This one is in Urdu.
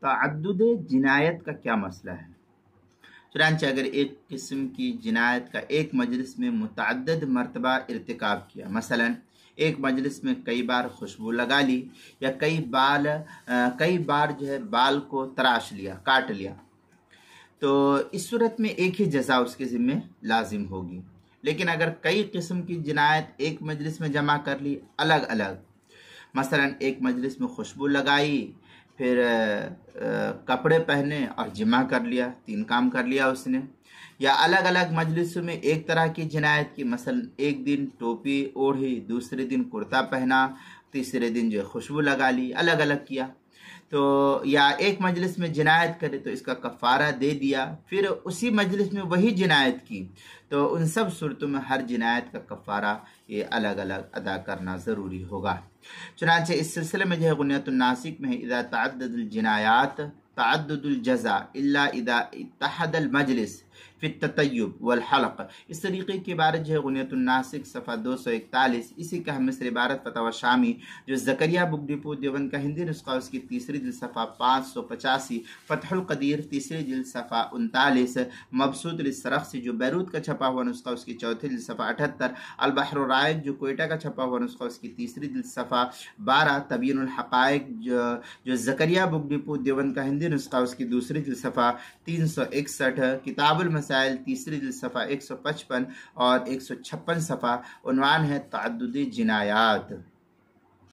تعدد جنایت کا کیا مسئلہ ہے؟ چنانچہ اگر ایک قسم کی جنایت کا ایک مجلس میں متعدد مرتبہ ارتکاب کیا، مثلا ایک مجلس میں کئی بار خوشبو لگا لی یا کئی بار جو ہے بال کو تراش لیا، کاٹ لیا، تو اس صورت میں ایک ہی جزا اس کے ذمہ لازم ہوگی۔ لیکن اگر کئی قسم کی جنایت ایک مجلس میں جمع کر لی الگ الگ، مثلا ایک مجلس میں خوشبو لگائی، پھر کپڑے پہنے اور جمع کر لیا، 3 کام کر لیا اس نے، یا الگ الگ مجلسوں میں ایک طرح کی جنایت کی، مثلا ایک دن ٹوپی اوڑھی، دوسرے دن کرتا پہنا، تیسرے دن جو خوشبو لگا لی، الگ الگ کیا، تو یا ایک مجلس میں جنایت کرے تو اس کا کفارہ دے دیا، پھر اسی مجلس میں وہی جنایت کی، تو ان سب صورتوں میں ہر جنایت کا کفارہ یہ الگ الگ ادا کرنا ضروری ہوگا۔ چنانچہ اس سلسلے میں جو ہے غنیۃ الناسک میں اذا تعدد الجنایات تعدد الجزا الا اذا اتحد المجلس فی التطیب والحلق، اس طریقے کی عبارت جو ہے غنیۃ الناسک صفحہ 241، اسی کا ہم مصر عبارت فتاوی شامی جو زکریا بک ڈپو دیوبند کا ہندی نسخہ اس کی تیسری جلد صفحہ 585، فتح القدیر تیسری جلد صفحہ 39، مبسوط للسرخسی جو بیروت کا چھپا ہوا نسخہ اس کی چوتھی جلد صفحہ 78، البحر الرائق جو کوئٹہ کا چھپا ہوا نسخہ اس کی تیسری جلد صفحہ 12، تبیین الحقائق جو زکریا بک ڈپو دیوبند کا ہندی نسخہ اس کی دوسری جلد صفحہ 361، کتاب المسائل تیسری جلد صفحہ 155 اور 156 صفحہ، عنوان ہے تعدد جنایات۔